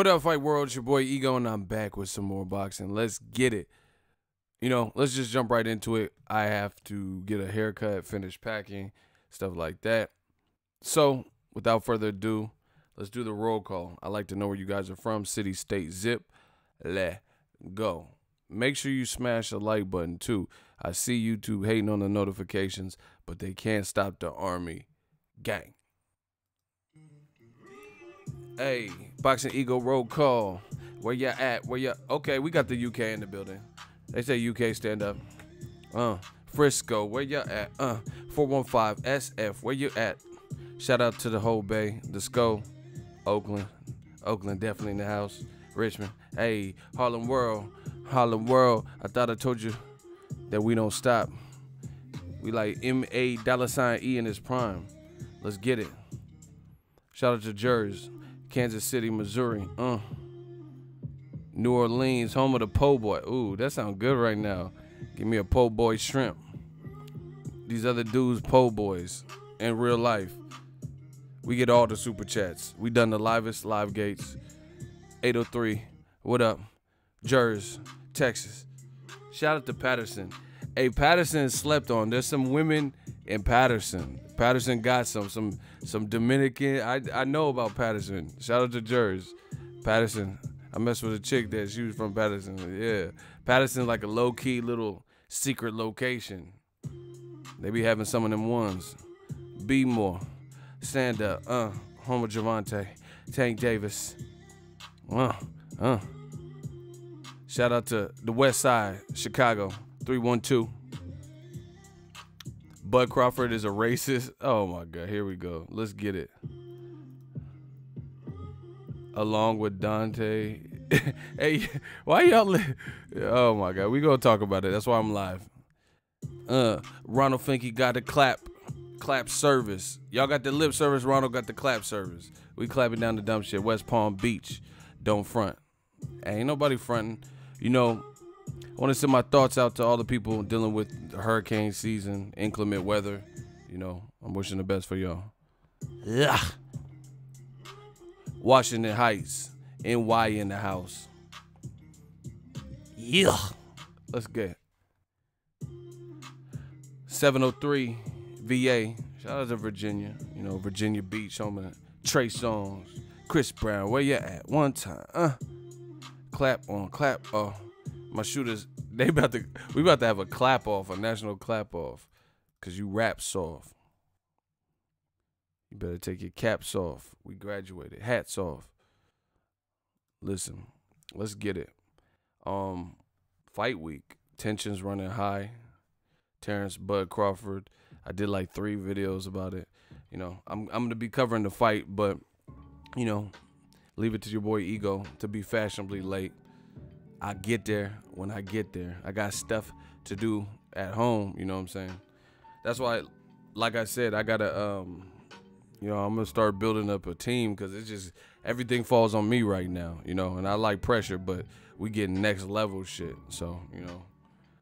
up, Fight World? It's your boy Ego, and I'm back with some more boxing. Let's get it. You know, let's just jump right into it. I have to get a haircut, finish packing, stuff like that. So, without further ado, let's do the roll call. I like to know where you guys are from. City, state, zip. Let go. Make sure you smash the like button, too. I see YouTube hating on the notifications, but they can't stop the army gang. Hey, Boxingego roll call. Where you at? Where you? Okay, we got the UK in the building. They say UK stand up. Frisco, where you at? 415 SF, where you at? Shout out to the whole Bay, the SCO, Oakland definitely in the house. Richmond, hey, Harlem World. I thought I told you that we don't stop. We like $MA$E in his prime. Let's get it. Shout out to Jersey. Kansas City, Missouri, New Orleans, home of the po' boy. Ooh, that sounds good right now. Give me a po' boy shrimp. These other dudes, po' boys, in real life. We get all the super chats. We done the livest live gates. 803, what up? Jersey, Texas. Shout out to Patterson. Hey, Patterson slept on. There's some women in Patterson. Patterson got some Dominican. I know about Patterson. Shout out to Jersey. Patterson. I messed with a chick that she was from Patterson. Yeah. Patterson's like a low-key little secret location. They be having some of them ones. Be more. Stand up. Home of Javante. Tank Davis. Shout out to the West Side, Chicago. 312. Bud Crawford is a racist. Oh my God, here we go. Let's get it. Along with Dante. Hey, why y'all? Oh my God, we gonna talk about it. That's why I'm live. Ronald Finke got the clap service. Y'all got the lip service. Ronald got the clap service. We clapping down the dumb shit. West Palm Beach. Don't front. Ain't nobody fronting. You know, I want to send my thoughts out to all the people dealing with the hurricane season, inclement weather. You know, I'm wishing the best for y'all. Yeah. Washington Heights, NY in the house. Yeah. Let's get 703 VA. Shout out to Virginia. You know, Virginia Beach, home of Trey Songz. Chris Brown, where you at? One time. Clap on, clap. Oh, my shooters, we about to have a clap off, a national clap off, cause you rap soft. You better take your caps off. We graduated. Hats off. Listen, let's get it. Fight week. Tensions running high. Terence, Bud Crawford. I did like 3 videos about it. You know, I'm gonna be covering the fight, but you know, leave it to your boy Ego to be fashionably late. I get there when I get there. I got stuff to do at home, you know what I'm saying? That's why, like I said, I gotta, you know, I'm gonna start building up a team, because it's just, everything falls on me right now, you know, and I like pressure, but we getting next level shit. So, you know,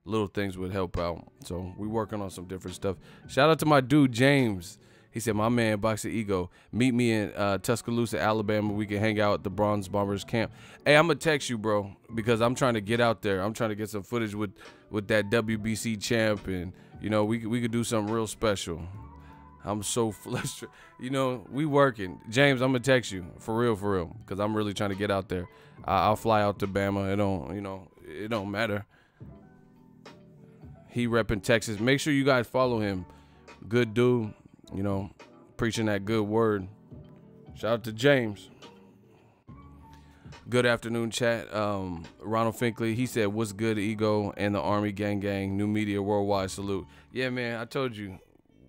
little things would help out. So we working on some different stuff. Shout out to my dude, James. He said, my man, Boxingego, meet me in Tuscaloosa, Alabama. We can hang out at the Bronze Bombers camp. Hey, I'm going to text you, bro, because I'm trying to get out there. I'm trying to get some footage with that WBC champ, and, you know, we could do something real special. I'm so frustrated. You know, we working. James, I'm going to text you, for real, because I'm really trying to get out there. I'll fly out to Bama. It don't matter. He repping Texas. Make sure you guys follow him. Good dude. You know, preaching that good word. Shout out to James. Good afternoon, chat. Ronald Finkley, he said, what's good, Ego and the Army gang, new media worldwide salute. Yeah, man, I told you,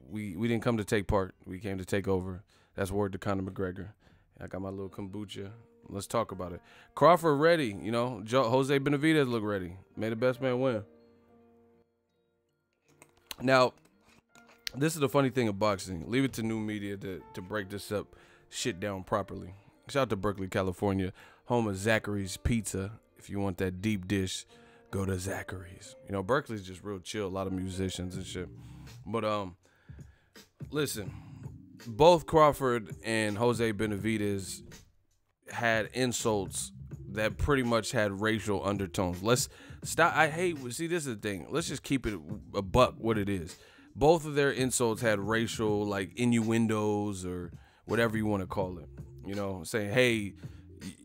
we didn't come to take part. We came to take over. That's word to Conor McGregor. I got my little kombucha. Let's talk about it. Crawford ready. You know, Jose Benavidez look ready. May the best man win. Now, this is the funny thing of boxing. Leave it to new media to break this up, shit down properly. Shout out to Berkeley, California, home of Zachary's Pizza. If you want that deep dish, go to Zachary's. You know, Berkeley's just real chill. A lot of musicians and shit. But listen, both Crawford and Jose Benavidez, had insults that pretty much had racial undertones. Let's stop. See, this is the thing. Let's just keep it a buck what it is. Both of their insults had racial, like, innuendos or whatever you want to call it. You know, saying, hey,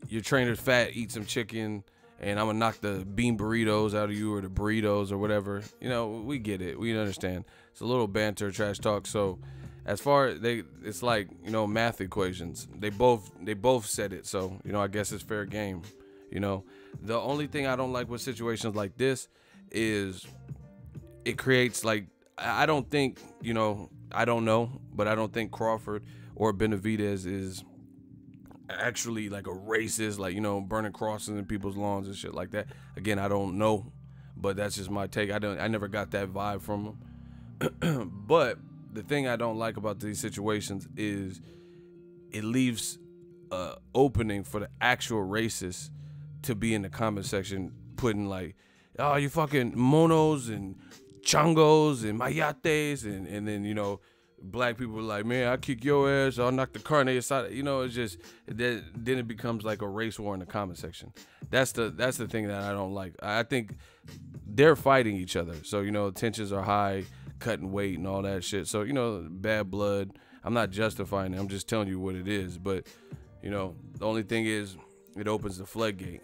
your trainer's fat, eat some chicken, and I'm going to knock the bean burritos out of you, or the burritos or whatever. You know, we get it. We understand. It's a little banter, trash talk. So as far as it's like, you know, math equations. They both said it. So, you know, I guess it's fair game. You know, the only thing I don't like with situations like this is it creates, like, I don't think, you know, I don't know, but I don't think Crawford or Benavidez is actually like a racist, like, you know, burning crosses in people's lawns and shit like that. Again, I don't know, but that's just my take. I never got that vibe from them. But the thing I don't like about these situations is it leaves opening for the actual racists to be in the comment section putting like, oh, you fucking monos and changos and mayates, and then, you know, black people are like, man, I'll kick your ass, I'll knock the carne aside. You know, it's just, then it becomes like a race war in the comment section. That's the thing that I don't like. I think they're fighting each other. So, you know, tensions are high, cutting weight and all that shit. So, you know, bad blood. I'm not justifying it. I'm just telling you what it is. But, you know, the only thing is it opens the floodgate.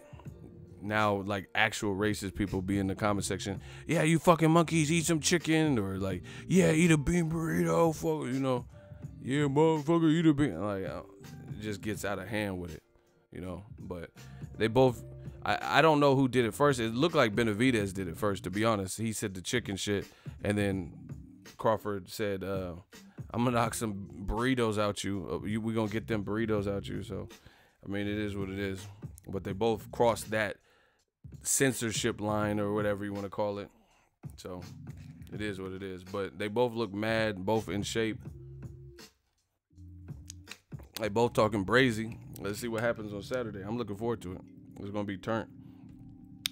Now, like, actual racist people be in the comment section. Yeah, you fucking monkeys, eat some chicken. Or like, yeah, eat a bean burrito. Fuck, you know, yeah, motherfucker, eat a bean. Like, it just gets out of hand with it, you know. But they both, I don't know who did it first. It looked like Benavidez did it first, to be honest. He said the chicken shit, and then Crawford said, I'm gonna knock some burritos out you. We gonna get them burritos out you. So, I mean, it is what it is. But they both crossed that censorship line or whatever you want to call it. So it is what it is. But they both look mad, both in shape. They both talking brazy. Let's see what happens on Saturday. I'm looking forward to it. It's gonna be turned.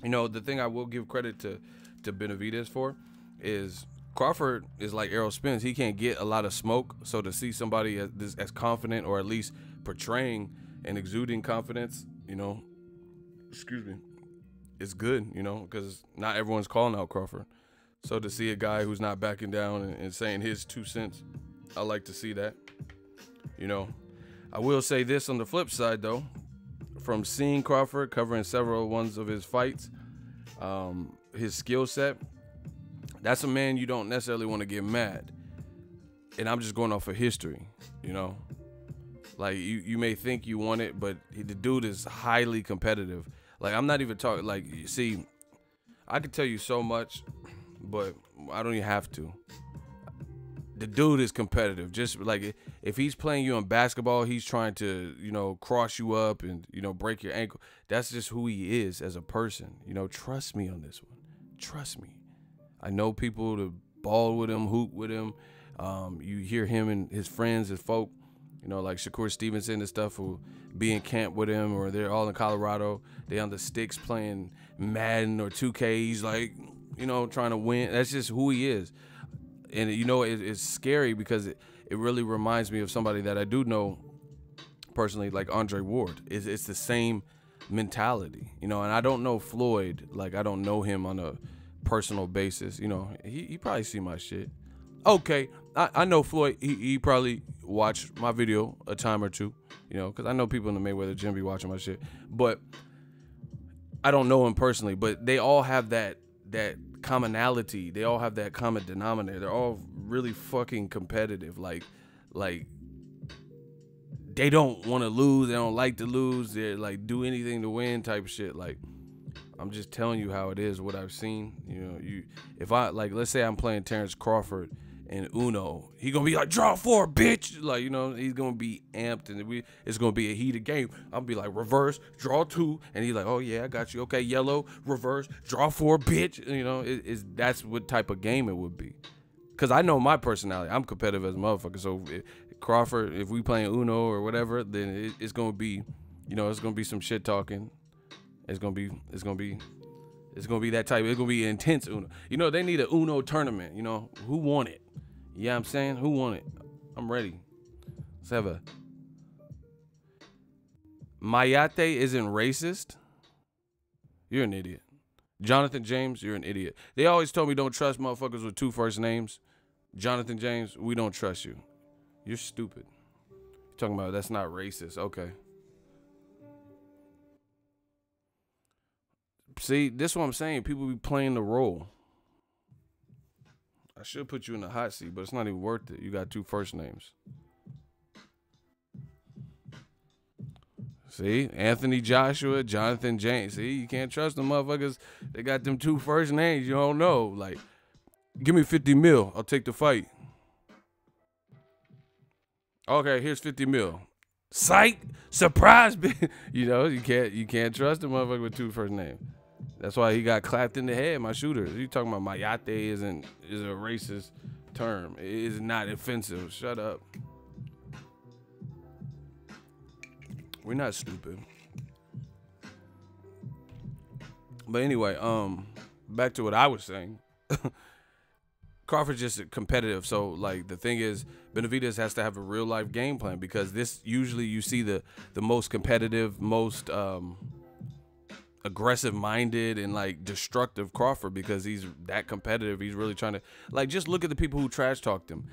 You know, the thing I will give credit to Benavidez for is Crawford is like Errol Spence. He can't get a lot of smoke. So to see somebody as confident, or at least portraying and exuding confidence, you know, excuse me, it's good, you know, because not everyone's calling out Crawford. So to see a guy who's not backing down and saying his 2 cents, I like to see that. You know, I will say this on the flip side, though, from seeing Crawford covering several ones of his fights, his skill set, that's a man you don't necessarily want to get mad. And I'm just going off of history, you know. Like, you may think you want it, but the dude is highly competitive. Like, I'm not even talking, like, see, I could tell you so much, but I don't even have to. The dude is competitive. Just like, if he's playing you in basketball, he's trying to, you know, cross you up and, you know, break your ankle. That's just who he is as a person. You know, trust me on this one. Trust me. I know people to ball with him, hoop with him. You hear him and his friends, his folk, you know, like Shakur Stevenson and stuff, who be in camp with him, or they're all in Colorado. They on the sticks playing Madden or 2K. He's like, you know, trying to win. That's just who he is. And, you know, it's scary because it really reminds me of somebody that I do know personally, like Andre Ward. It's the same mentality, you know. And I don't know Floyd. Like, I don't know him on a personal basis. You know, he probably see my shit. Okay, I know Floyd. He probably watched my video a time or two, you know, because I know people in the Mayweather gym be watching my shit. But I don't know him personally. But they all have that commonality. They all have that common denominator. They're all really fucking competitive. Like they don't want to lose. They don't like to lose. They're like, do anything to win type shit. Like, I'm just telling you how it is, what I've seen. You know, if I, like, let's say I'm playing Terence Crawford and Uno, he gonna be like, draw 4, bitch. Like, you know, he's gonna be amped, and it's gonna be a heated game. I'll be like, reverse, draw 2, and he's like, oh yeah, I got you. Okay, yellow, reverse, draw 4, bitch. You know, that's what type of game it would be. Cause I know my personality. I'm competitive as a motherfucker. So Crawford, if we playing Uno or whatever, then it's gonna be, you know, it's gonna be some shit talking. It's gonna be that type. It's gonna be intense Uno. You know, they need an Uno tournament. You know, who won it? Yeah, I'm saying, who won it? I'm ready. Let's have Mayate isn't racist. You're an idiot. Jonathan James, you're an idiot. They always told me don't trust motherfuckers with 2 first names. Jonathan James, we don't trust you. You're stupid. You're talking about that's not racist. Okay. See, this is what I'm saying. People be playing the role. I should put you in the hot seat, but it's not even worth it. You got 2 first names. See, Anthony Joshua, Jonathan James. See, you can't trust them motherfuckers. They got them 2 first names. You don't know. Like, give me 50 mil. I'll take the fight. Okay, here's 50 mil. Psych, surprise, you know, you can't trust a motherfucker with 2 first names. That's why he got clapped in the head, my shooter. You talking about Mayate is a racist term. It is not offensive. Shut up. We're not stupid. But anyway, back to what I was saying. Crawford's just competitive. So, like, the thing is, Benavidez has to have a real life game plan, because this usually you see the most competitive, most aggressive minded and like destructive Crawford, because he's that competitive. He's really trying to, like, just look at the people who trash talked him.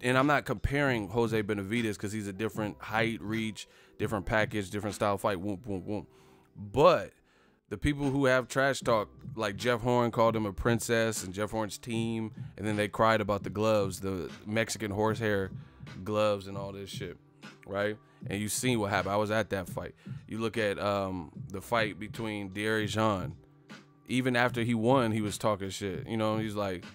And I'm not comparing Jose Benavidez because he's a different height, reach, different package, different style fight, whoop, whoop, whoop. But the people who have trash talk, like Jeff Horn called him a princess and Jeff Horn's team, and then they cried about the gloves, the Mexican horsehair gloves and all this shit, right? And you seen what happened. I was at that fight. You look at the fight between Jean. Even after he won, he was talking shit. You know, he's like,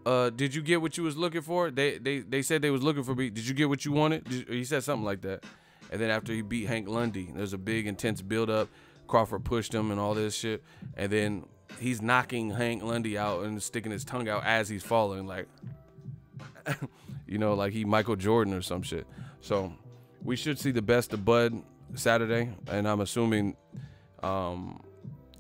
did you get what you was looking for? They said they was looking for me. Did you get what you wanted? He said something like that. And then after he beat Hank Lundy, there's a big, intense build-up. Crawford pushed him and all this shit. And then he's knocking Hank Lundy out and sticking his tongue out as he's falling. Like, you know, like he Michael Jordan or some shit. So we should see the best of Bud Saturday. And I'm assuming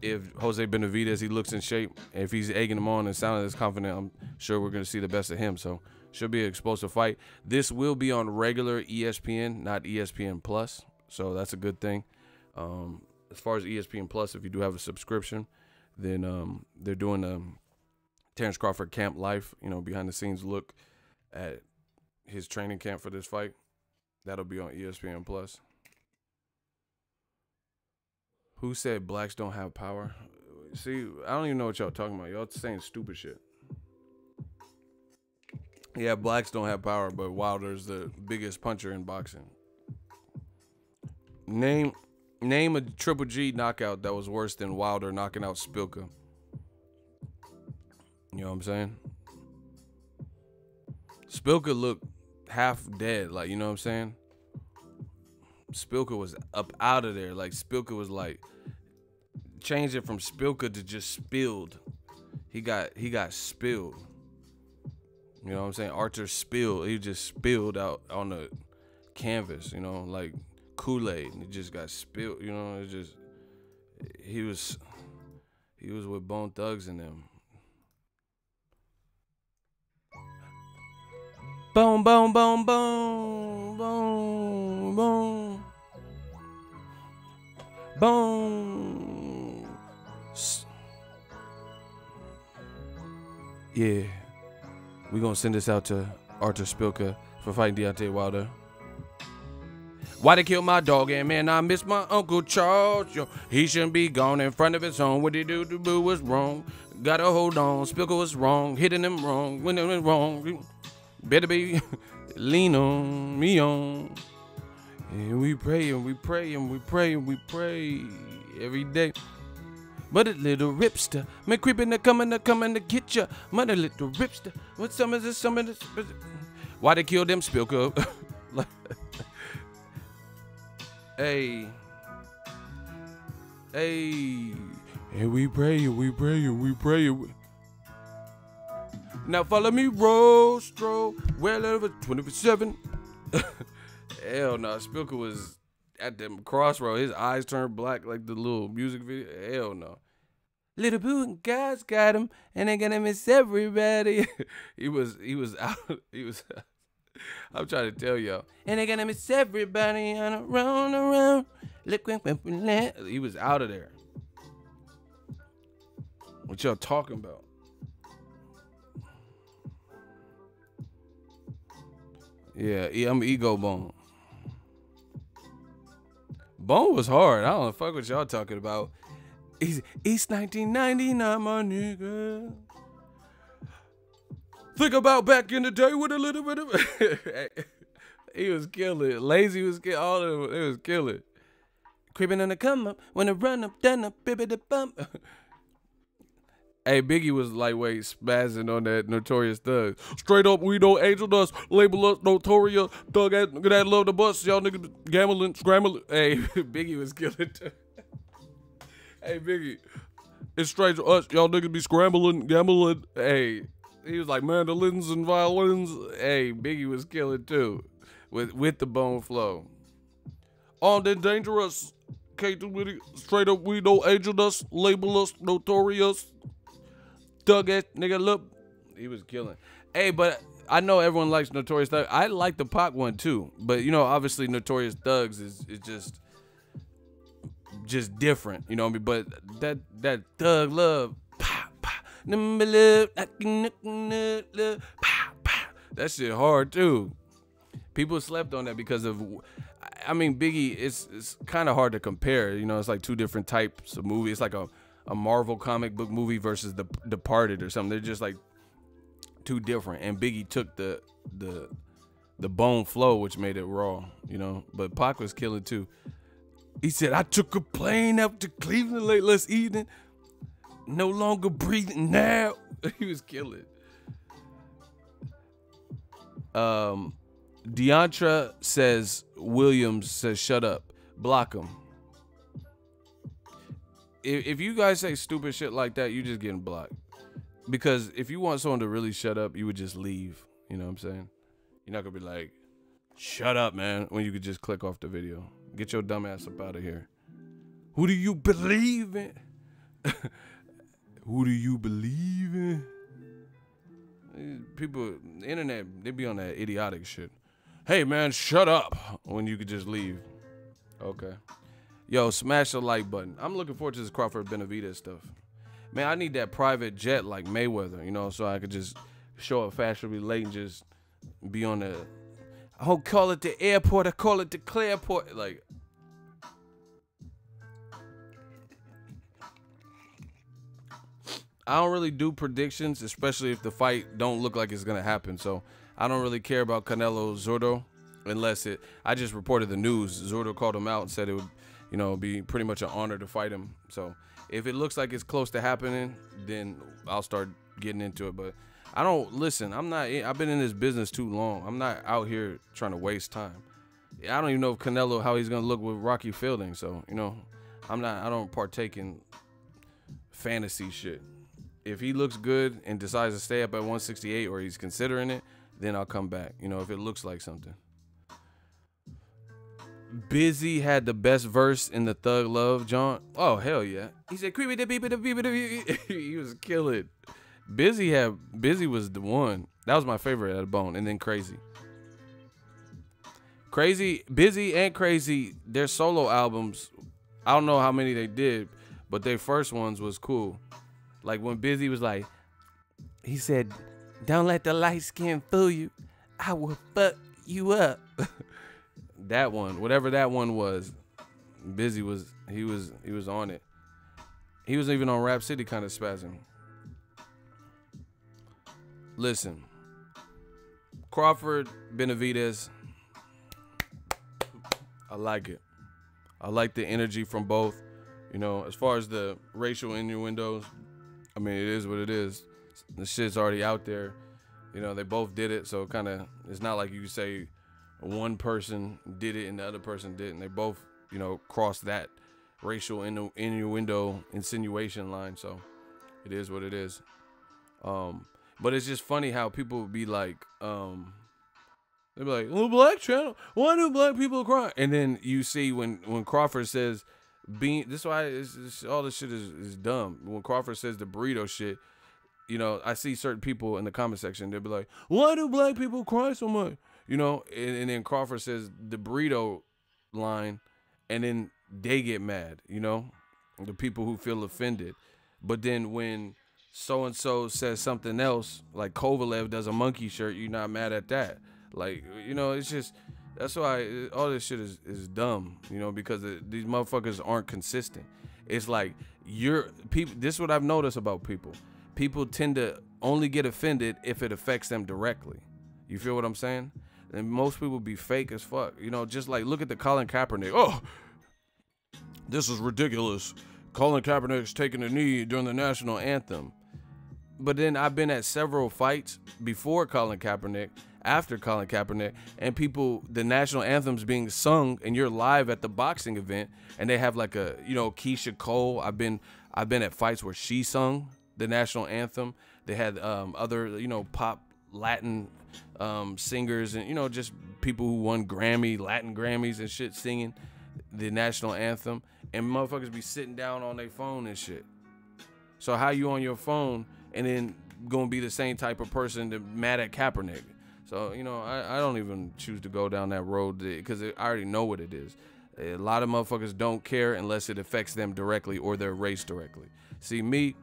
if Jose Benavidez, he looks in shape, if he's egging him on and sounding this confident, I'm sure we're going to see the best of him. So should be an explosive fight. This will be on regular ESPN, not ESPN Plus. So that's a good thing. As far as ESPN Plus, if you do have a subscription, then they're doing a Terence Crawford Camp Life, you know, behind the scenes look at his training camp for this fight. That'll be on ESPN Plus. Who said blacks don't have power? See, I don't even know what y'all talking about. Y'all saying stupid shit. Yeah, blacks don't have power, but Wilder's the biggest puncher in boxing. Name a Triple G knockout that was worse than Wilder knocking out Spilka. You know what I'm saying? Spilka looked half dead, like, you know what I'm saying? Spilka was up out of there. Like, Spilka was like, changed it from Spilka to just spilled. He got spilled. You know what I'm saying? Archer spilled. He just spilled out on the canvas, you know, like Kool-Aid. He just got spilled, you know. It just, he was with Bone Thugs and them. Boom, boom, boom, boom, boom, boom, boom. Yeah. We're going to send this out to Arthur Spilka for fighting Deontay Wilder. Why they kill my dog? And man, I miss my Uncle Charles. Yo, he shouldn't be gone in front of his home. What he do to boo was wrong. Gotta hold on. Spilka was wrong. Hitting him wrong. When it went wrong. Better be lean on me on. And we pray and we pray and we pray and we pray every day. But a little ripster, me creeping to coming to get ya. But a little ripster, what some of this? Why they kill them Spilka? Hey, and we pray and we pray and we pray and we. Now follow me, Rostro, well over 24/7. Hell no, Spilka was at them crossroad. His eyes turned black like the little music video. Hell no. Little Boo and guys got him, and they're gonna miss everybody. he was out. He was. I'm trying to tell y'all. And they're gonna miss everybody and around. He was out of there. What y'all talking about? Yeah, I'm ego Bone. Bone was hard. I don't know fuck what y'all talking about. He's East 1999, my nigga. Think about back in the day with a little bit of. He was killing. Lazy was killing. All of them, it was killing. Creeping on the come up when the run up, done up, bibbity bump. Hey, Biggie was lightweight spazzing on that Notorious Thug. Straight up, we don't angel us, label us Notorious Thug. That love the bus, y'all niggas gambling, scrambling. Hey, Biggie was killing too. Hey, Biggie, it's straight to us, y'all niggas be scrambling, gambling. Hey, he was like mandolins and violins. Hey, Biggie was killing too, with the Bone flow. On the dangerous, K2 straight up, we don't angel us, label us Notorious. Thug ass nigga, look, he was killing. Hey, but I know everyone likes Notorious Thug. I like the Pac one too, but you know, obviously Notorious Thugs is just different, you know what I mean? But that Thug Love, that shit hard too. People slept on that because of, I mean, Biggie. It's kind of hard to compare. You know, it's like two different types of movies. It's like a Marvel comic book movie versus The Departed or something. They're just like too different. And Biggie took the Bone flow, which made it raw, you know. But Pac was killing too. He said, I took a plane out to Cleveland late last evening. No longer breathing now. He was killing. Deontra says, Williams says, shut up. Block him. If you guys say stupid shit like that, you just getting blocked. Because if you want someone to really shut up, you would just leave. You know what I'm saying? You're not going to be like, shut up, man, when you could just click off the video. Get your dumb ass up out of here. Who do you believe in? Who do you believe in? People, the internet, they be on that idiotic shit. Hey, man, shut up when you could just leave. Okay. Yo, smash the like button. I'm looking forward to this Crawford Benavidez stuff. Man, I need that private jet like Mayweather, you know, so I could just show up fashionably late and just be on the, I don't call it the airport, I call it the Clareport. Like, I don't really do predictions, especially if the fight don't look like it's going to happen. So I don't really care about Canelo ZURDO unless it, I just reported the news. ZURDO called him out and said it would, you know, be pretty much an honor to fight him. So if it looks like it's close to happening, then I'll start getting into it. But I don't, listen, I've been in this business too long. I'm not out here trying to waste time. I don't even know if Canelo, how he's going to look with Rocky Fielding. So, you know, I don't partake in fantasy shit. If he looks good and decides to stay up at 168 or he's considering it, then I'll come back, you know, if it looks like something. Busy had the best verse in the Thug Love, John. Oh, hell yeah. He said, creepy the beep the beep the. He was killing. Busy was the one. That was my favorite at a Bone. And then Crazy. Busy and Crazy, their solo albums, I don't know how many they did, but their first ones was cool. Like when Busy was like, he said, don't let the light skin fool you. I will fuck you up. That one, whatever that one was, Busy was, he was on it. He was even on Rap City kind of spazzing. Listen, Crawford, Benavidez, I like it. I like the energy from both. You know, as far as the racial innuendos, I mean, it is what it is. The shit's already out there. You know, they both did it, so kind of, it's not like you could say one person did it and the other person didn't. They both, you know, crossed that racial innuendo insinuation line, so it is what it is. But it's just funny how people would be like, they'd be like, "Oh, Black Channel, why do black people cry?" And then you see when Crawford says, this is why all this shit is dumb. When Crawford says the burrito shit, you know, I see certain people in the comment section, they'll be like, "Why do black people cry so much?" You know, and then Crawford says the burrito line, and then they get mad, you know, the people who feel offended. But then when so-and-so says something else, like Kovalev does a monkey shirt, you're not mad at that. Like, you know, it's just, that's why all this shit is dumb, you know, because these motherfuckers aren't consistent. It's like, this is what I've noticed about people. People tend to only get offended if it affects them directly. You feel what I'm saying? And most people be fake as fuck. You know, just like, look at the Colin Kaepernick. Oh, this is ridiculous. Colin Kaepernick's taking a knee during the national anthem. But then I've been at several fights before Colin Kaepernick, after Colin Kaepernick, and people, the national anthem's being sung, and you're live at the boxing event, and they have like a, you know, Keisha Cole. I've been at fights where she sung the national anthem. They had other, you know, pop Latin singers, and, you know, just people who won Latin Grammys and shit singing the national anthem, and motherfuckers be sitting down on their phone and shit. So how you on your phone and then gonna be the same type of person that mad at Kaepernick? So, you know, I don't even choose to go down that road because I already know what it is. A lot of motherfuckers don't care unless it affects them directly or their race directly. See, me,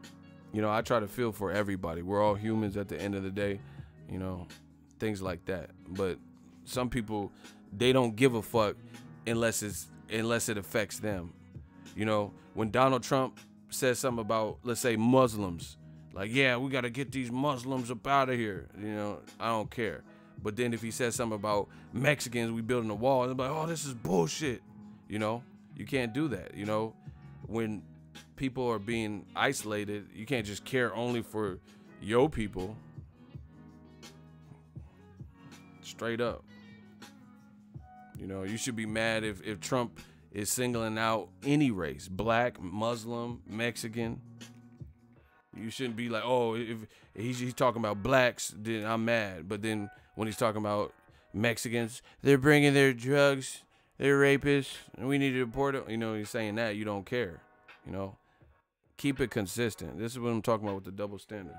you know, I try to feel for everybody. We're all humans at the end of the day, you know, things like that. But some people, they don't give a fuck unless it affects them. You know, when Donald Trump says something about, let's say, Muslims, like, yeah, we got to get these Muslims up out of here. You know, I don't care. But then if he says something about Mexicans, we building a wall, they're like, oh, this is bullshit. You know, you can't do that. You know, when people are being isolated, you can't just care only for your people. Straight up. You know, you should be mad if Trump is singling out any race, black, Muslim, Mexican. You shouldn't be like, oh, if he's talking about blacks, then I'm mad. But then when he's talking about Mexicans, they're bringing their drugs, they're rapists, and we need to report them. You know, he's saying that, you don't care. You know, keep it consistent. This is what I'm talking about with the double standard.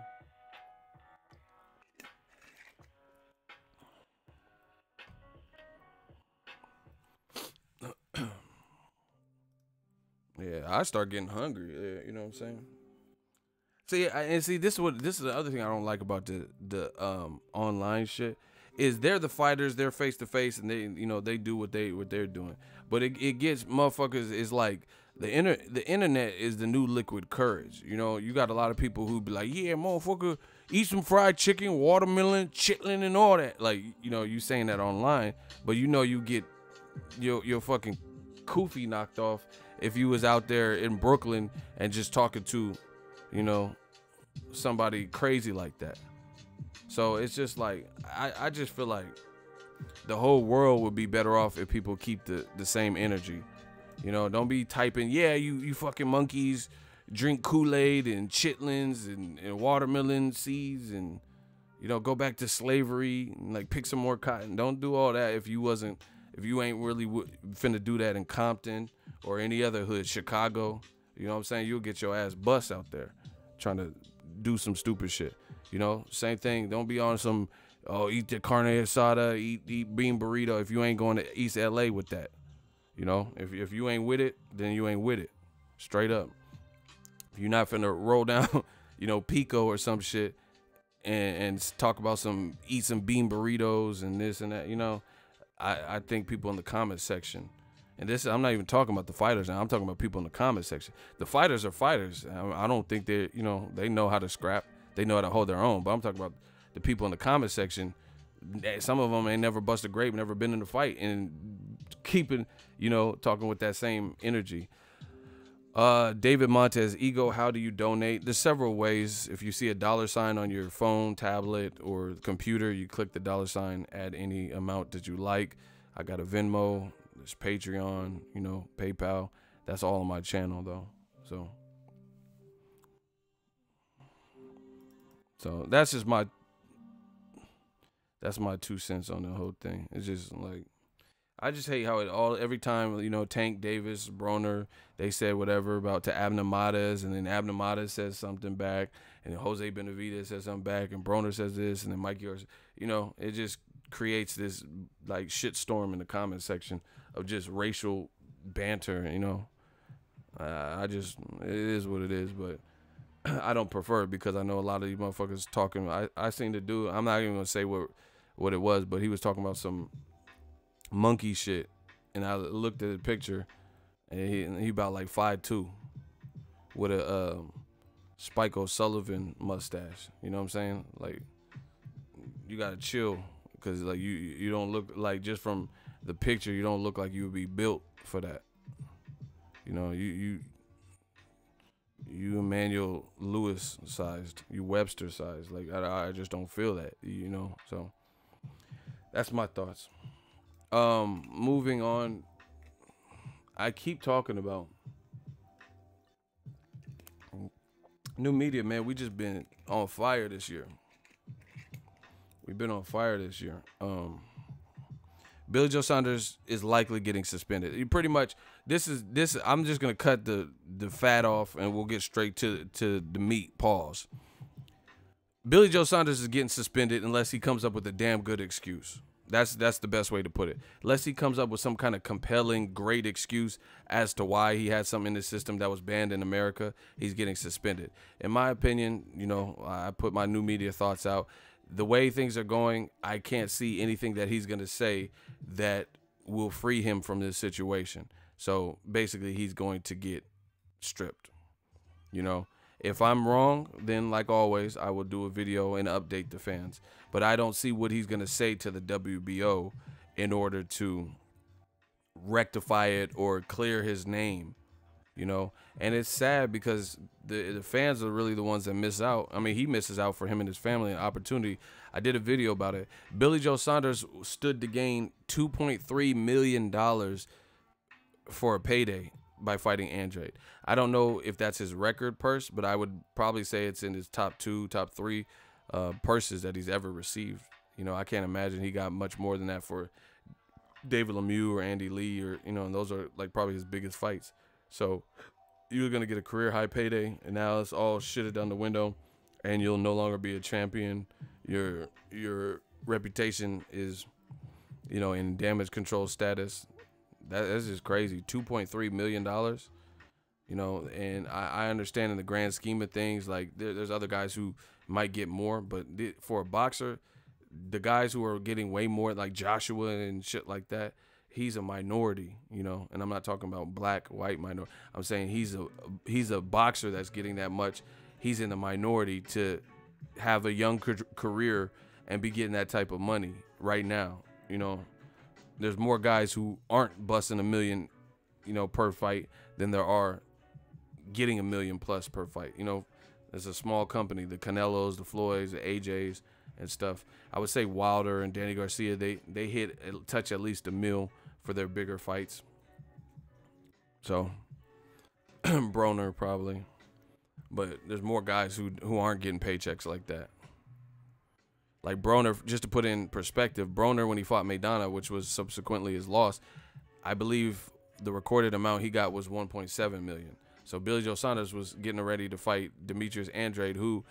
Yeah, I start getting hungry. You know what I'm saying? See, this is the other thing I don't like about the online shit is they're the fighters, they're face to face, and they do what they're doing. But it gets motherfuckers. It's like the internet is the new liquid courage. You know, you got a lot of people who be like, yeah, motherfucker, eat some fried chicken, watermelon, chitlin, and all that. Like, you know, you saying that online, but you know you get your fucking kufi knocked off if you was out there in Brooklyn and just talking to, you know, somebody crazy like that. So it's just like, I just feel like the whole world would be better off if people keep the same energy. You know, don't be typing, yeah, you fucking monkeys drink Kool-Aid and chitlins and watermelon seeds and, you know, go back to slavery and like pick some more cotton. Don't do all that if you ain't really finna do that in Compton or any other hood, Chicago. You know what I'm saying? You'll get your ass bust out there trying to do some stupid shit. You know, same thing. Don't be on some, oh, eat the carne asada, eat bean burrito if you ain't going to East LA with that. You know, if you ain't with it, then you ain't with it. Straight up. If you're not finna roll down, you know, Pico or some shit and talk about eat some bean burritos and this and that, you know, I think people in the comment section, and I'm not even talking about the fighters now, I'm talking about people in the comment section. The fighters are fighters. I don't think they know how to scrap. They know how to hold their own, but I'm talking about the people in the comment section. Some of them ain't never bust a grape, never been in a fight, and keeping, you know, talking with that same energy. David Montez, Ego, how do you donate? There's several ways. If you see a $sign on your phone, tablet, or computer, you click the $sign, add any amount that you like. I got a Venmo, there's Patreon, you know, PayPal. That's all on my channel though. So that's just my 2 cents on the whole thing. It's just like, I just hate how every time, you know, Tank Davis, Broner, they said whatever about to Abner Mares, and then Abner Mares says something back, and then Jose Benavidez says something back, and Broner says this, and then Mike Yours, you know, it just creates this like shit storm in the comment section of just racial banter, you know. It is what it is, but I don't prefer it because I know a lot of these motherfuckers talking. I seen the dude, I'm not even gonna say what it was, but he was talking about some monkey shit, and I looked at the picture, and he about like 5'2", with a Spike O'Sullivan mustache. You know what I'm saying? Like, you gotta chill, because like you don't look like, just from the picture, you don't look like you would be built for that. You know, you Emmanuel Lewis sized, you Webster sized. Like, I just don't feel that, you know. So that's my thoughts. Moving on, I keep talking about new media, man. We just been on fire this year. We've been on fire this year. Billy Joe Saunders is likely getting suspended. You pretty much, this. I'm just gonna cut the fat off, and we'll get straight to the meat. Pause. Billy Joe Saunders is getting suspended unless he comes up with a damn good excuse. That's the best way to put it. Unless he comes up with some kind of compelling, great excuse as to why he had something in the system that was banned in America, he's getting suspended. In my opinion, you know, I put my new media thoughts out. The way things are going, I can't see anything that he's going to say that will free him from this situation. So basically, he's going to get stripped. You know, if I'm wrong, then like always, I will do a video and update the fans. But I don't see what he's going to say to the WBO in order to rectify it or clear his name. You know, and it's sad because the fans are really the ones that miss out. I mean, he misses out, for him and his family, an opportunity. I did a video about it. Billy Joe Saunders stood to gain $2.3 million for a payday by fighting Andrade. I don't know if that's his record purse, but I would probably say it's in his top 2, top 3 purses that he's ever received. You know, I can't imagine he got much more than that for David Lemieux or Andy Lee, or, you know, and those are like probably his biggest fights. So you're going to get a career high payday, and now it's all shitted down the window, and you'll no longer be a champion. Your reputation is, you know, in damage control status. That's just crazy. $2.3 million, you know, and I understand in the grand scheme of things, like there's other guys who might get more, but for a boxer, the guys who are getting way more, like Joshua and shit like that, he's a minority, you know, and I'm not talking about black, white minority. I'm saying he's a boxer that's getting that much. He's in the minority to have a young career and be getting that type of money right now. You know, there's more guys who aren't busting $1 million, you know, per fight than there are getting $1 million plus per fight. You know, there's a small company, the Canelos, the Floyds, the AJs and stuff. I would say Wilder and Danny Garcia, they touch at least $1 million for their bigger fights. So Broner probably, but there's more guys who aren't getting paychecks like that. Like Broner, just to put in perspective, Broner, when he fought Maidana, which was subsequently his loss, I believe the recorded amount he got was $1.7 million. So Billy Joe Saunders was getting ready to fight Demetrius Andrade, who,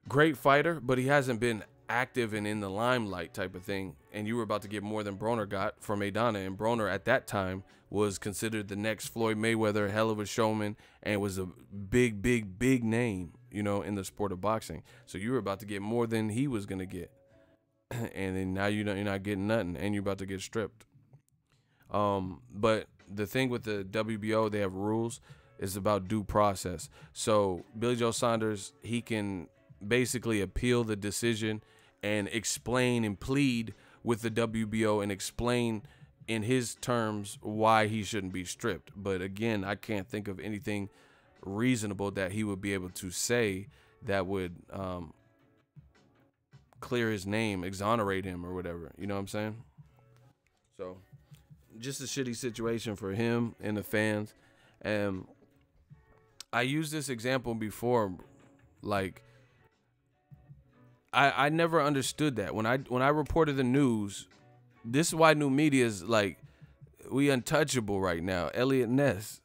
great fighter, but he hasn't been active and in the limelight type of thing. And you were about to get more than Broner got for Maidana, and Broner at that time was considered the next Floyd Mayweather, hell of a showman, and was a big, big, big name, you know, in the sport of boxing. So you were about to get more than he was gonna get, and then now you're not getting nothing, and you're about to get stripped. But the thing with the WBO, they have rules. It's about due process. So Billy Joe Saunders, he can basically appeal the decision and explain and plead with the WBO and explain in his terms why he shouldn't be stripped. But again, I can't think of anything reasonable that he would be able to say that would clear his name, exonerate him or whatever. You know what I'm saying? So just a shitty situation for him and the fans. And I used this example before, like, I never understood that. When I reported the news, this is why new media is like, we untouchable right now, Elliot Ness.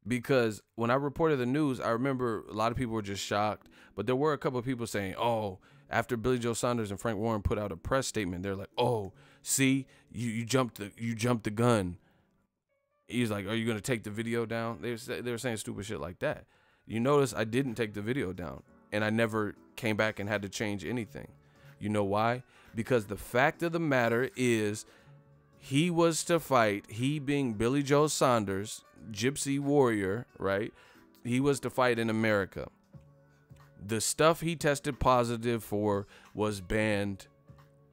Because when I reported the news, I remember a lot of people were just shocked, but there were a couple of people saying, oh, after Billy Joe Saunders and Frank Warren put out a press statement, they're like, oh, see, you jumped the gun. He's like, are you going to take the video down? They were saying stupid shit like that. You notice I didn't take the video down, and I never came back and had to change anything. You know why? Because the fact of the matter is, he was to fight, he being Billy Joe Saunders, Gypsy Warrior, right? He was to fight in America. The stuff he tested positive for was banned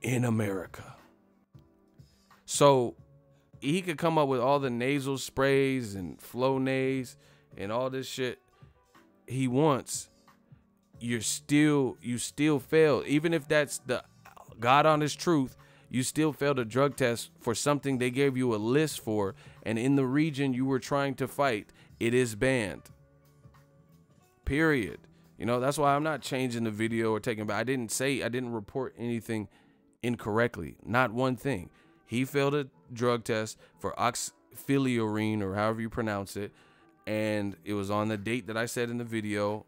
in America. So he could come up with all the nasal sprays and Flonase and all this shit he wants. You still failed. Even if that's the God honest truth, you still failed a drug test for something they gave you a list for, and in the region you were trying to fight, it is banned. Period. You know, that's why I'm not changing the video or taking back. I didn't report anything incorrectly. Not one thing. He failed a drug test for oxfiliorine, or however you pronounce it, and it was on the date that I said in the video.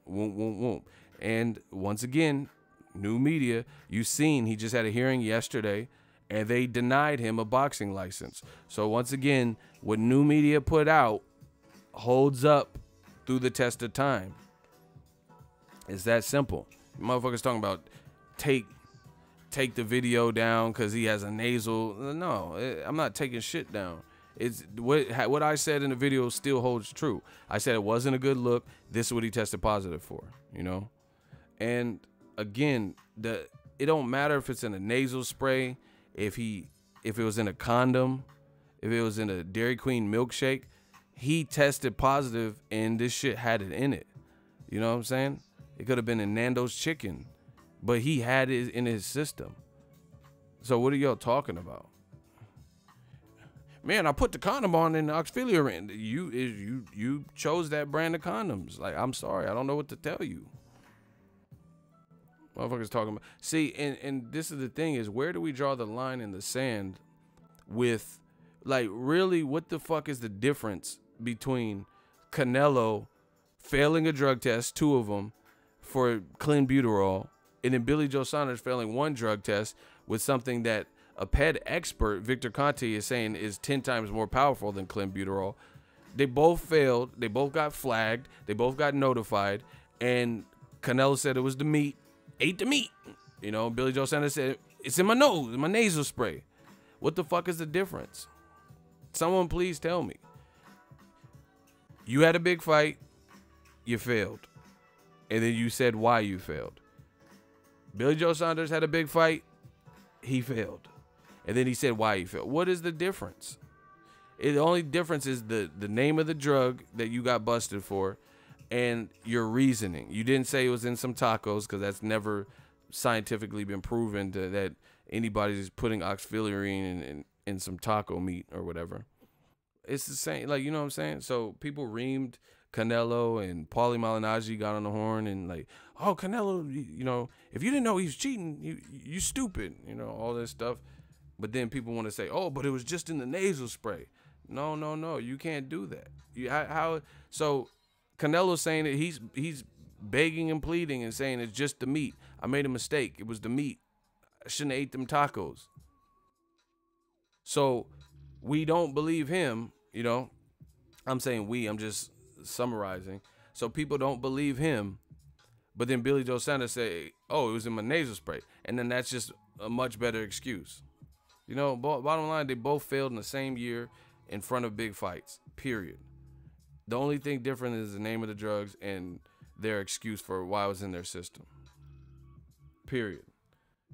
And once again, new media, you seen he just had a hearing yesterday, and they denied him a boxing license. So once again, what new media put out holds up through the test of time. It's that simple. Motherfuckers talking about take the video down because he has a nasal. No, I'm not taking shit down. It's what I said in the video still holds true. I said it wasn't a good look. This is what he tested positive for, you know? And again, it don't matter if it's in a nasal spray, if it was in a condom, if it was in a Dairy Queen milkshake. He tested positive and this shit had it in it. You know what I'm saying? It could have been in Nando's chicken, but he had it in his system. So what are y'all talking about? Man, I put the condom on in the oxfiliorine. You chose that brand of condoms. Like, I'm sorry, I don't know what to tell you. Motherfuckers talking about. See, and this is the thing, is where do we draw the line in the sand with, like, really, what the fuck is the difference between Canelo failing a drug test, 2 of them, for clenbuterol, and then Billy Joe Saunders failing 1 drug test with something that a PED expert, Victor Conte, is saying is 10 times more powerful than clenbuterol. They both failed. They both got flagged. They both got notified. And Canelo said it was the meat. Ate the meat. You know, Billy Joe Saunders said, it's in my nose, in my nasal spray. What the fuck is the difference? Someone please tell me. You had a big fight. You failed. And then you said why you failed. Billy Joe Saunders had a big fight. He failed. And then he said why he failed. What is the difference? The only difference is the name of the drug that you got busted for and your reasoning. You didn't say it was in some tacos, because that's never scientifically been proven that anybody's putting oxfiliorine in some taco meat or whatever. It's the same, like, you know what I'm saying? So people reamed Canelo, and Paulie Malignaggi got on the horn and like, oh, Canelo, you know, if you didn't know he was cheating, you stupid, you know, all this stuff. But then people want to say, oh, but it was just in the nasal spray. No, you can't do that. How? So Canelo's saying that he's begging and pleading and saying it's just the meat. I made a mistake. It was the meat. I shouldn't have ate them tacos. So we don't believe him, you know. I'm saying I'm just summarizing. So people don't believe him. But then Billy Joe Saunders say, oh, it was in my nasal spray. And then that's just a much better excuse. You know, bottom line, they both failed in the same year in front of big fights, period. The only thing different is the name of the drugs and their excuse for why it was in their system, period.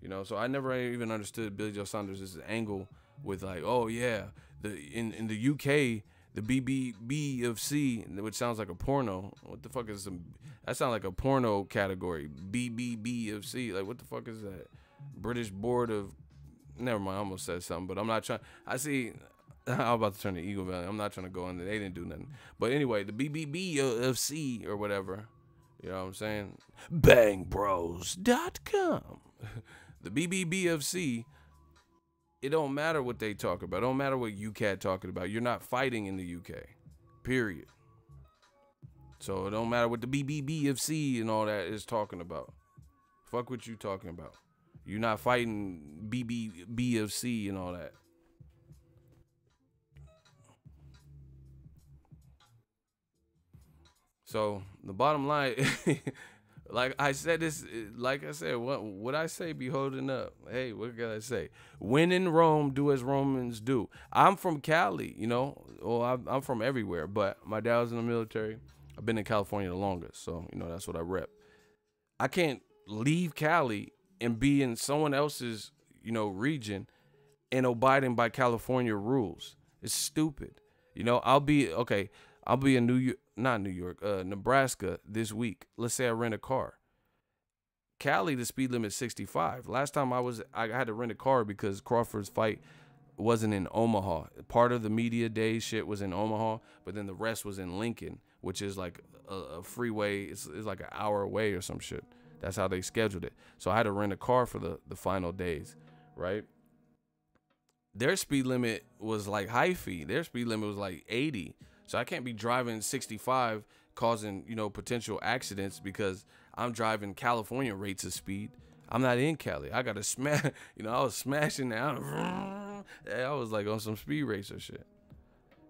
You know, so I never even understood Billy Joe Saunders' angle with like, oh yeah, in the UK, the BBB, which sounds like a porno. What the fuck is that sounds like a porno category. BBB. Like, what the fuck is that? British Board of, never mind, I almost said something, but I'm not trying. I see, I'm about to turn to Eagle Valley. I'm not trying to go in there. They didn't do nothing. But anyway, the BBB or whatever. You know what I'm saying? Bangbros.com. The BBBFC, it don't matter what they talk about. It don't matter what UCAT talking about. You're not fighting in the UK. Period. So it don't matter what the BBBFC and all that is talking about. Fuck what you talking about. You're not fighting BBBFC and all that. So the bottom line, like I said, what I say be holding up. Hey, what can I say? When in Rome, do as Romans do. I'm from Cali, you know. Well, I'm from everywhere, but my dad was in the military. I've been in California the longest, so you know that's what I rep. I can't leave Cali and be in someone else's, you know, region and abiding by California rules. It's stupid. You know, I'll be in Nebraska this week. Let's say I rent a car. Cali, the speed limit is 65. Last time I had to rent a car because Crawford's fight wasn't in Omaha. Part of the media day shit was in Omaha, but then the rest was in Lincoln, which is like a freeway. It's like an hour away or some shit. That's how they scheduled it. So I had to rent a car for the final days, right? Their speed limit was like hyphy. Their speed limit was like 80. So I can't be driving 65 causing, you know, potential accidents because I'm driving California rates of speed. I'm not in Cali. I got to smash, you know, I was smashing down. I was like on some speed racer shit,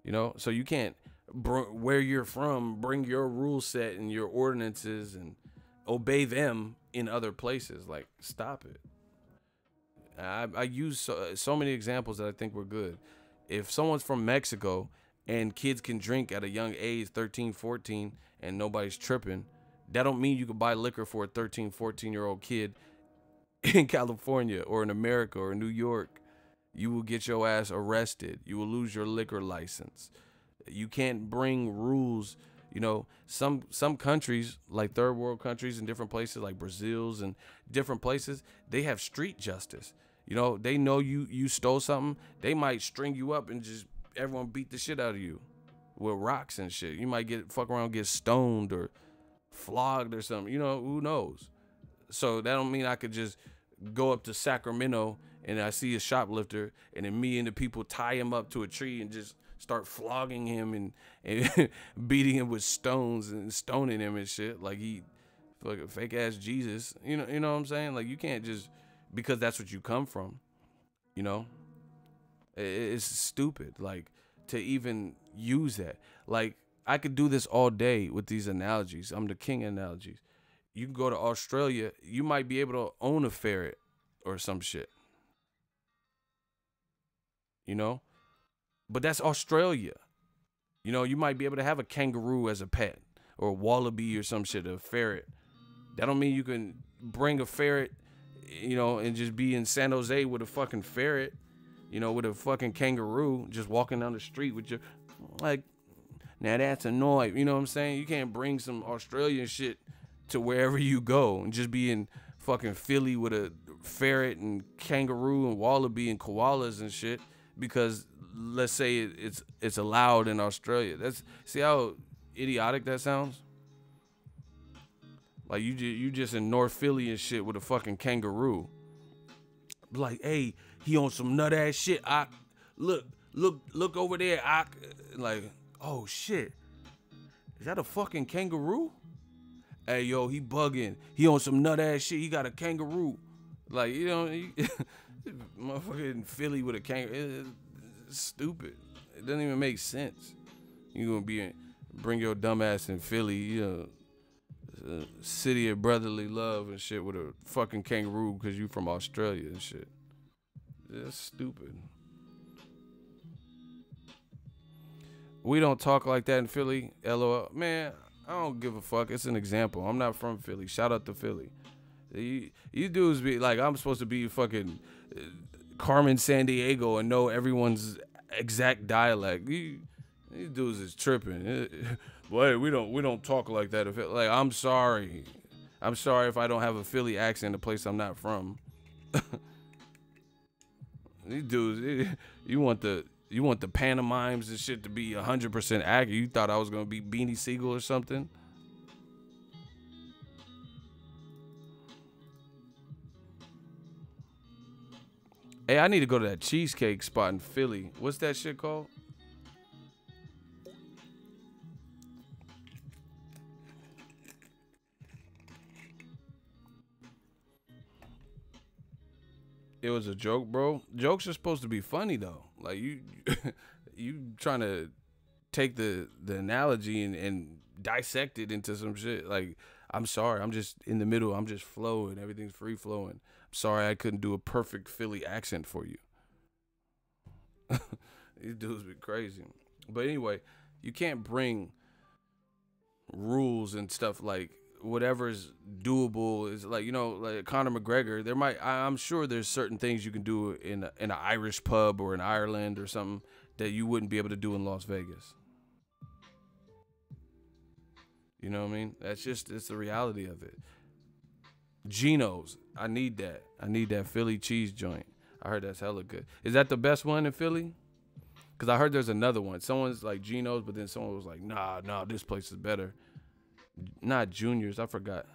you know? So you can't, where you're from, bring your rule set and your ordinances and obey them in other places. Like, stop it. I use so many examples that I think were good. If someone's from Mexico and kids can drink at a young age, 13, 14, and nobody's tripping, that don't mean you can buy liquor for a 13, 14-year-old kid in California or in America or New York. You will get your ass arrested. You will lose your liquor license. You can't bring rules. You know, some countries, like third world countries in different places, like Brazil's and different places, they have street justice. You know, they know you stole something. They might string you up and just everyone beat the shit out of you with rocks and shit. You might fuck around, get stoned or flogged or something. You know, who knows? So that don't mean I could just go up to Sacramento and I see a shoplifter and then me and the people tie him up to a tree and just start flogging him and beating him with stones and stoning him and shit like he fucking fake ass Jesus. You know what I'm saying? Like, you can't just, because that's what you come from, you know? It's stupid, like, to even use that. Like, I could do this all day with these analogies. I'm the king of analogies. You can go to Australia, you might be able to own a ferret or some shit. You know? But that's Australia. You know, you might be able to have a kangaroo as a pet or a wallaby or some shit, a ferret. That don't mean you can bring a ferret, you know, and just be in San Jose with a fucking ferret, you know, with a fucking kangaroo just walking down the street with your, like, now that's annoying. You know what I'm saying? You can't bring some Australian shit to wherever you go and just be in fucking Philly with a ferret and kangaroo and wallaby and koalas and shit because let's say it's allowed in Australia. See how idiotic that sounds? Like you just in North Philly and shit with a fucking kangaroo. Like, hey, he on some nut ass shit. Look over there. Like, oh shit, is that a fucking kangaroo? Hey yo, he bugging. He on some nut ass shit. He got a kangaroo. Like, you know, motherfucking Philly with a kangaroo. It's stupid. It doesn't even make sense. You gonna bring your dumb ass in Philly, you know, city of brotherly love and shit with a fucking kangaroo because you from Australia and shit. That's stupid. We don't talk like that in Philly. LOL. Man, I don't give a fuck. It's an example. I'm not from Philly. Shout out to Philly. You dudes be like, I'm supposed to be fucking Carmen Sandiego and know everyone's exact dialect. These dudes is tripping. Boy, we don't talk like that. Like, I'm sorry. I'm sorry if I don't have a Philly accent, a place I'm not from. These dudes, you want the pantomimes and shit to be 100% accurate. You thought I was gonna be Beanie Siegel or something? Hey, I need to go to that cheesecake spot in Philly. What's that shit called? It was a joke, bro. Jokes are supposed to be funny though. Like you trying to take the analogy and dissect it into some shit. Like, I'm sorry, I'm just in the middle. I'm just flowing. Everything's free flowing. I'm sorry I couldn't do a perfect Philly accent for you. These dudes be crazy. But anyway, you can't bring rules and stuff like whatever's doable is like, you know, like Conor McGregor. I'm sure there's certain things you can do in an Irish pub or in Ireland or something that you wouldn't be able to do in Las Vegas. You know what I mean? It's the reality of it. Geno's, I need that. I need that Philly cheese joint. I heard that's hella good. Is that the best one in Philly? Because I heard there's another one. Someone's like Geno's, but then someone was like, nah, this place is better. Not Junior's, I forgot.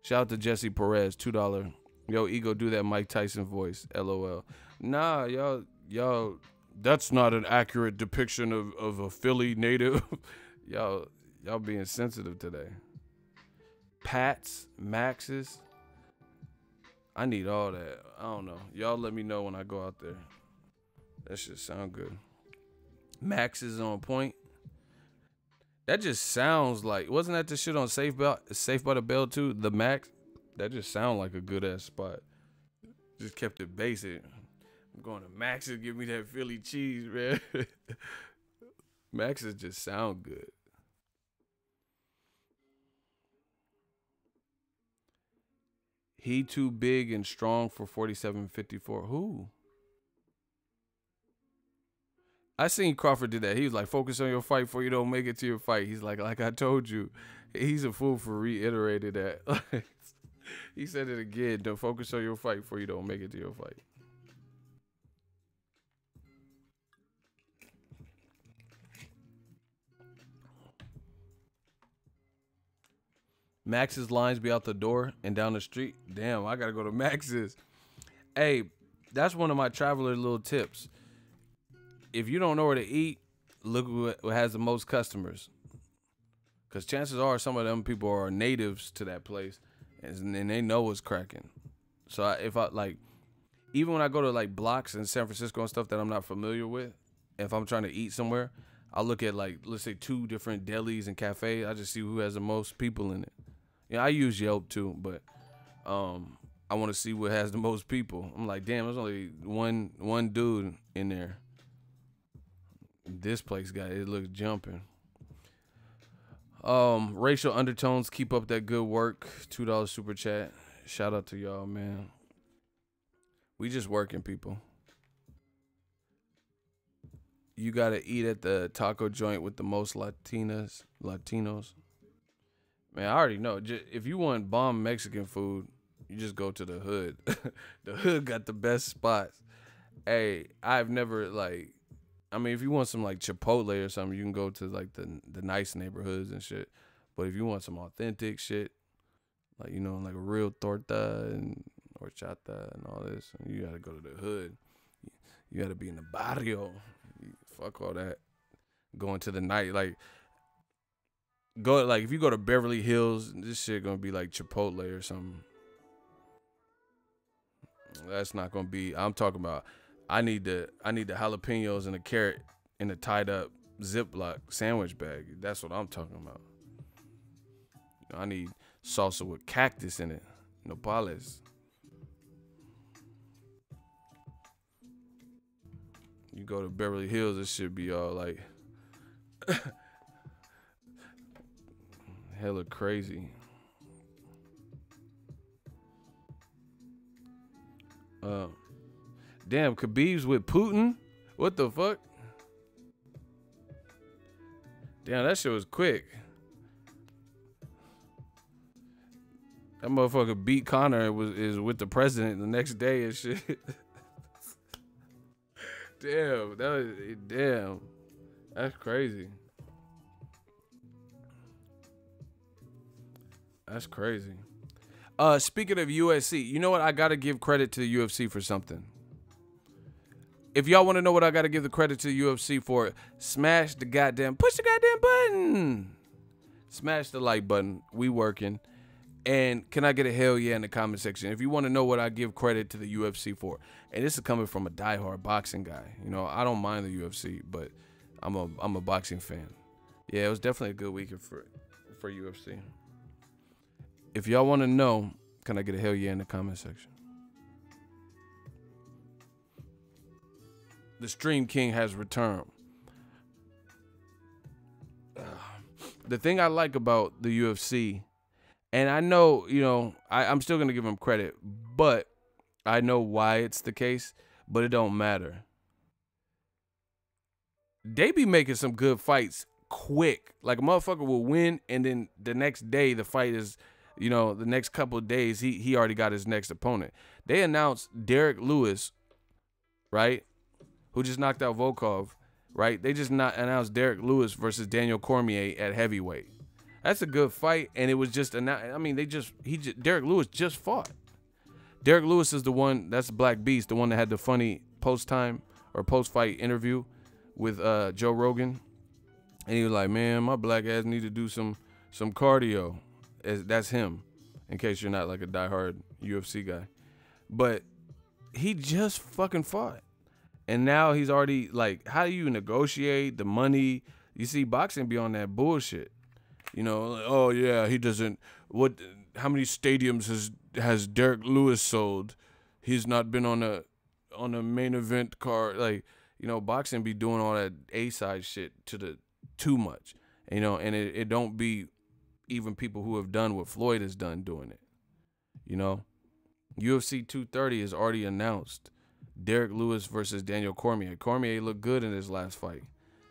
Shout out to Jesse Perez, $2. Yo, Ego, do that Mike Tyson voice, LOL. Nah, y'all, that's not an accurate depiction of a Philly native. y'all being sensitive today. Pats, Maxes. I need all that. I don't know. Y'all let me know when I go out there. That shit sound good. Max is on point. That just sounds like, wasn't that the shit on Safe by the Bell too? The Max? That just sound like a good ass spot. Just kept it basic. I'm going to Max's, give me that Philly cheese, man. Max's just sound good. He too big and strong for 47.54. Who? I seen Crawford did that. He was like, focus on your fight before you don't make it to your fight. He's like I told you. He's a fool for reiterating that. He said it again. Don't focus on your fight before you don't make it to your fight. Max's lines be out the door and down the street. Damn, I gotta go to Max's. Hey, that's one of my traveler little tips. If you don't know where to eat, look what has the most customers. Because chances are some of them people are natives to that place, and they know what's cracking. So even when I go to like blocks in San Francisco and stuff that I'm not familiar with, if I'm trying to eat somewhere, I'll look at like, let's say 2 different delis and cafes. I just see who has the most people in it. Yeah, I use Yelp too, but I want to see what has the most people. I'm like, damn, there's only one dude in there. This place it looks jumping. Racial undertones, keep up that good work. $2 super chat. Shout out to y'all, man. We just working, people. You gotta eat at the taco joint with the most Latinos. Man, I already know. If you want bomb Mexican food, you just go to the hood. The hood got the best spots. Hey, I've never if you want some like Chipotle or something, you can go to like the nice neighborhoods and shit. But if you want some authentic shit, like, you know, like a real torta and horchata and all this, you gotta go to the hood. You gotta be in the barrio. Fuck all that. Going to the night, if you go to Beverly Hills, this shit gonna be like Chipotle or something. That's not gonna be. I'm talking about. I need the jalapenos and the carrot in a tied up Ziploc sandwich bag. That's what I'm talking about. I need salsa with cactus in it. Nopales. You go to Beverly Hills, it should be all like hella crazy. Damn, Khabib's with Putin? What the fuck? Damn, that shit was quick. That motherfucker beat Conor and is with the president the next day and shit. Damn. That's crazy. That's crazy. Speaking of UFC, you know what? I gotta give credit to the UFC for something. If y'all want to know what I gotta give the credit to the UFC for, push the goddamn button. Smash the like button. We working. And can I get a hell yeah in the comment section if you want to know what I give credit to the UFC for? And this is coming from a diehard boxing guy. You know, I don't mind the UFC, but I'm a boxing fan. Yeah, it was definitely a good weekend for UFC. If y'all want to know, can I get a hell yeah in the comment section? The Stream King has returned. The thing I like about the UFC, and I know, you know, I'm still going to give him credit, but I know why it's the case, but it don't matter. They be making some good fights quick. Like a motherfucker will win, and then the next day the fight is, you know, the next couple of days he already got his next opponent. They announced Derek Lewis, right, who just knocked out Volkov, right? They just not announced Derek Lewis versus Daniel Cormier at heavyweight. That's a good fight, and it was just I mean, Derek Lewis just fought. Derek Lewis is the one, that's Black Beast, the one that had the funny post-fight interview with Joe Rogan. And he was like, man, my black ass need to do some cardio. That's him, in case you're not like a diehard UFC guy. But he just fucking fought. And now he's already, like, how do you negotiate the money? You see, boxing be on that bullshit. You know, like, oh yeah, he doesn't, how many stadiums has Derek Lewis sold? He's not been on a main event card. Like, you know, boxing be doing all that A-side shit too much. You know, and it don't be even people who have done what Floyd has done doing it. You know, UFC 230 is already announced. Derek Lewis versus Daniel Cormier. Cormier looked good in his last fight.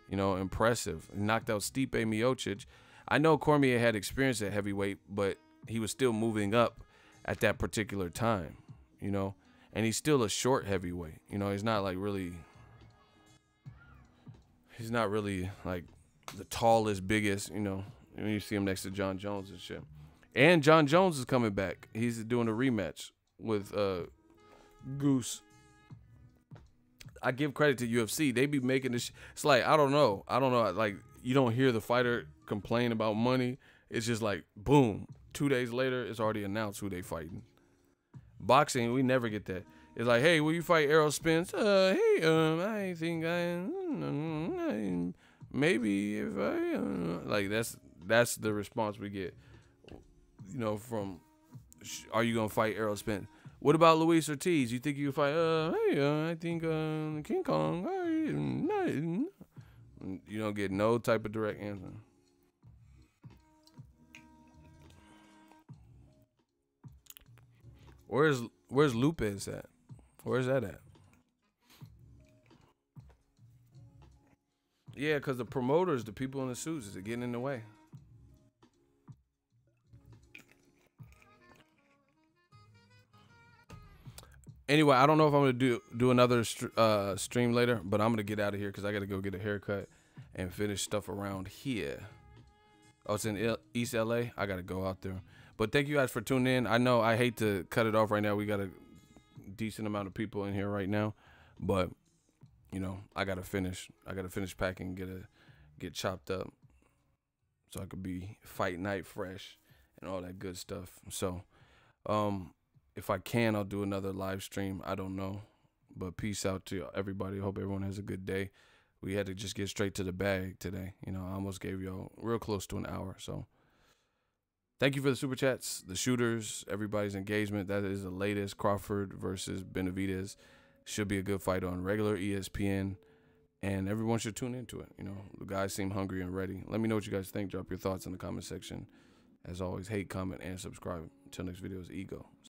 You know, impressive. He knocked out Stipe Miocic. I know Cormier had experience at heavyweight, but he was still moving up at that particular time, you know, and he's still a short heavyweight. You know, he's not really like the tallest, biggest, you know, when you see him next to John Jones and shit. And John Jones is coming back. He's doing a rematch with Goose. I give credit to UFC. They be making this. It's like, I don't know. Like, you don't hear the fighter complain about money. It's just like, boom. 2 days later, it's already announced who they fighting. Boxing, we never get that. It's like, hey, will you fight Errol Spence? I think maybe if like that's the response we get. You know, from, are you gonna fight Errol Spence? What about Luis Ortiz? You think you fight? I think King Kong. You don't get no type of direct answer. Where's Lupez at? Where's that at? Yeah, because the promoters, the people in the suits, is getting in the way. Anyway, I don't know if I'm gonna do another stream later, but I'm gonna get out of here because I gotta go get a haircut and finish stuff around here. Oh, it's in East LA. I gotta go out there. But thank you guys for tuning in. I know I hate to cut it off right now. We got a decent amount of people in here right now, but you know, I gotta finish. I gotta finish packing, get chopped up, so I could be fight night fresh and all that good stuff. So, if I can, I'll do another live stream. I don't know, but peace out to everybody. Hope everyone has a good day. We had to just get straight to the bag today. You know, I almost gave y'all real close to an hour. So thank you for the super chats, the shooters, everybody's engagement. That is the latest. Crawford versus Benavidez should be a good fight on regular ESPN, and everyone should tune into it. You know, the guys seem hungry and ready. Let me know what you guys think. Drop your thoughts in the comment section. As always, hate, comment, and subscribe. Until next video is Ego.